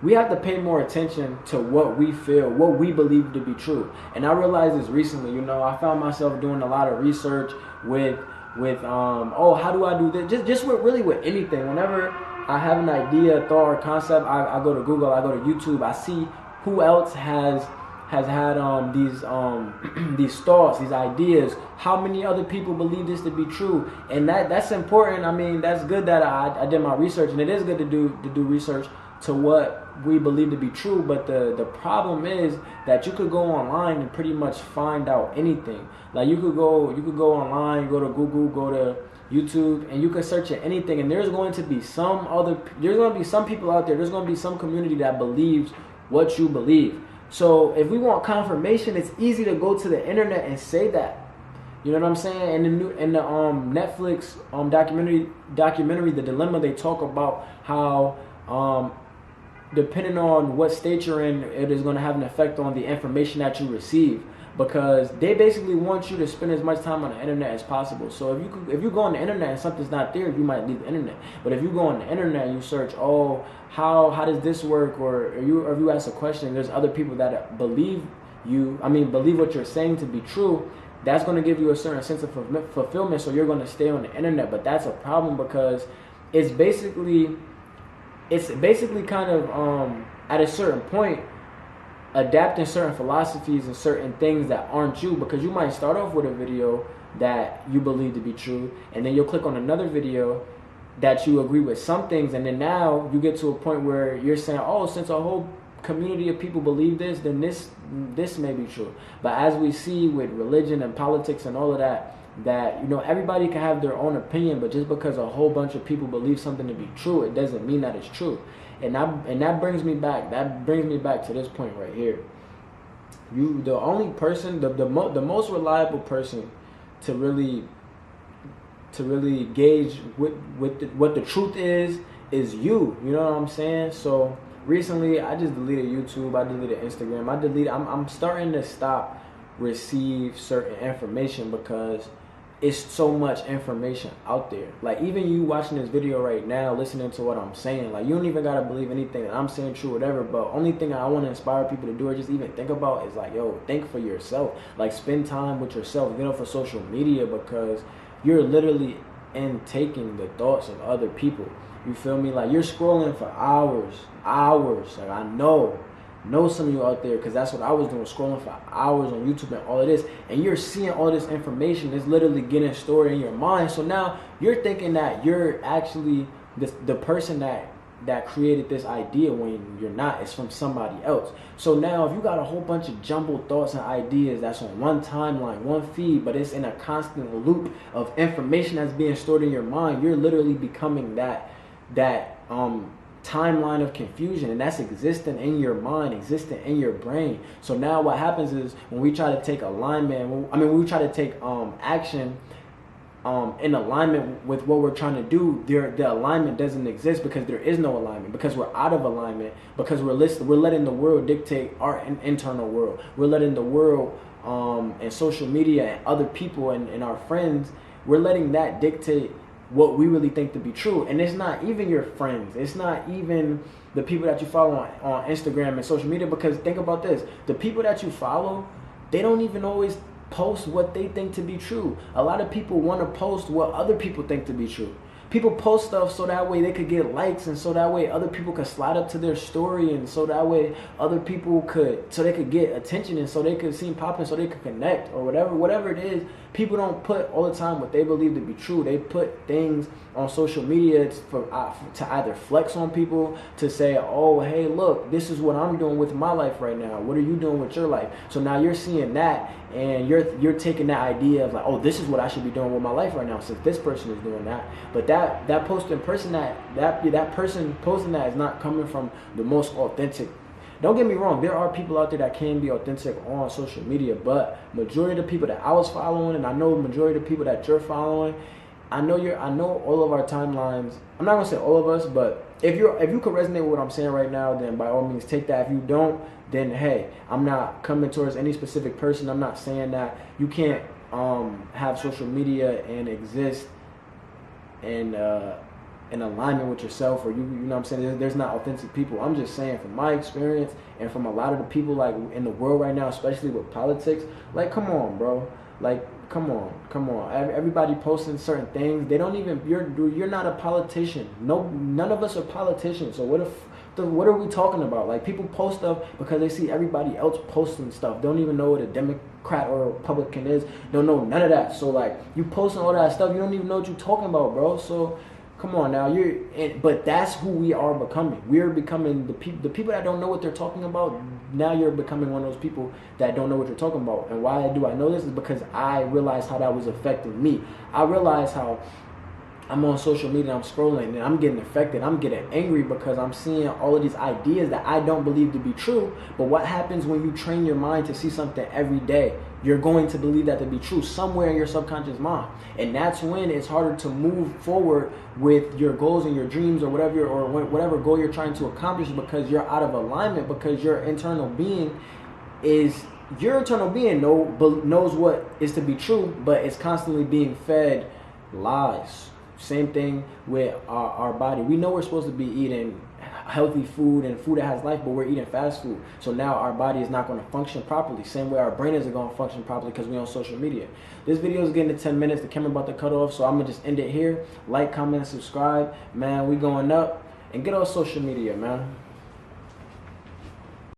we have to pay more attention to what we feel, what we believe to be true. And I realized this recently. You know, I found myself doing a lot of research with how do I do this? Just with anything. Whenever I have an idea, thought, or concept, I go to Google, I go to YouTube, I see who else has had these thoughts, these ideas. How many other people believe this to be true? And that's important. I mean, that's good that I did my research, and it is good to do research to what we believe to be true. But the problem is that you could go online and pretty much find out anything. Like you could go online, go to Google, go to YouTube, and you can search at anything, and there's going to be some people out there, there's going to be some community that believes what you believe. So if we want confirmation, it's easy to go to the internet and say that. You know what I'm saying? In the Netflix documentary The Dilemma, they talk about how depending on what state you're in, it is going to have an effect on the information that you receive, because they basically want you to spend as much time on the internet as possible. So if you go on the internet and something's not there, you might leave the internet. But if you go on the internet and you search, how does this work, or if you ask a question, there's other people that believe what you're saying to be true, that's going to give you a certain sense of fulfillment, so you're going to stay on the internet. But that's a problem, because it's basically kind of at a certain point adapting certain philosophies and certain things that aren't you, because you might start off with a video that you believe to be true, and then you'll click on another video that you agree with some things, and then now you get to a point where you're saying, oh, since a whole community of people believe this, then this may be true. But as we see with religion and politics and all of that, you know, everybody can have their own opinion, but just because a whole bunch of people believe something to be true, it doesn't mean that it's true. And that brings me back to this point right here. The only person, the most reliable person to really gauge what the truth is you. You know what I'm saying? So recently, I just deleted YouTube. I deleted Instagram. I'm starting to stop receive certain information, because it's so much information out there. Like, even you watching this video right now, listening to what I'm saying, like, you don't even gotta believe anything that I'm saying true or whatever, but only thing I want to inspire people to do or just even think about is like, yo, think for yourself. Like, spend time with yourself. Get off of social media, because you're literally intaking the thoughts of other people. You feel me? Like, you're scrolling for hours. Like, I know some of you out there, because that's what I was doing, scrolling for hours on YouTube and all of this, and you're seeing all this information. It's literally getting stored in your mind. So now you're thinking that you're actually the person that created this idea, when you're not. It's from somebody else. So now if you got a whole bunch of jumbled thoughts and ideas that's on one timeline, one feed, but it's in a constant loop of information that's being stored in your mind, you're literally becoming that timeline of confusion, and that's existing in your mind, existing in your brain. So now what happens is, when we try to take when we try to take action in alignment with what we're trying to do, the alignment doesn't exist, because there is no alignment, because we're out of alignment, because we're letting the world dictate our internal world. We're letting the world and social media and other people and our friends, we're letting that dictate what we really think to be true. And it's not even your friends, it's not even the people that you follow on Instagram and social media, because think about this, the people that you follow, they don't even always post what they think to be true. A lot of people want to post what other people think to be true. People post stuff so that way they could get likes, and so that way other people could slide up to their story, and so that way other people they could get attention, and so they could seem popping, so they could connect, or whatever it is. People don't put all the time what they believe to be true. They put things on social media to either flex on people, to say, oh, hey, look, this is what I'm doing with my life right now. What are you doing with your life? So now you're seeing that, and you're taking that idea of like, oh, this is what I should be doing with my life right now, since this person is doing that. But that posting person, that person posting that is not coming from the most authentic. Don't get me wrong, there are people out there that can be authentic on social media, but majority of the people that I was following, and I know majority of the people that you're following, I know all of our timelines. I'm not gonna say all of us, but if you could resonate with what I'm saying right now, then by all means take that. If you don't, then hey, I'm not coming towards any specific person. I'm not saying that you can't have social media and exist and in alignment with yourself, or you know what I'm saying, there's not authentic people. I'm just saying from my experience and from a lot of the people like in the world right now, especially with politics, like come on, bro. Like come on. Everybody posting certain things. They don't even, you're not a politician. No, none of us are politicians. So what are we talking about? Like people post stuff because they see everybody else posting stuff. Don't even know what a Democrat or a Republican is. Don't know none of that. So like you posting all that stuff, you don't even know what you're talking about, bro. So come on now, but that's who we are becoming. We're becoming the people that don't know what they're talking about. Now you're becoming one of those people that don't know what you're talking about. And why do I know this is because I realized how that was affecting me. I realized how I'm on social media, I'm scrolling, and I'm getting affected. I'm getting angry because I'm seeing all of these ideas that I don't believe to be true. But what happens when you train your mind to see something every day? You're going to believe that to be true somewhere in your subconscious mind. And that's when it's harder to move forward with your goals and your dreams or whatever goal you're trying to accomplish, because you're out of alignment, because your internal being knows what is to be true, but it's constantly being fed lies. Same thing with our body. We know we're supposed to be eating healthy food and food that has life, but we're eating fast food. So now our body is not going to function properly. Same way our brain isn't going to function properly because we're on social media. This video is getting to 10 minutes. The camera about to cut off, so I'm going to just end it here. Like, comment, and subscribe. Man, we going up. And get on social media, man.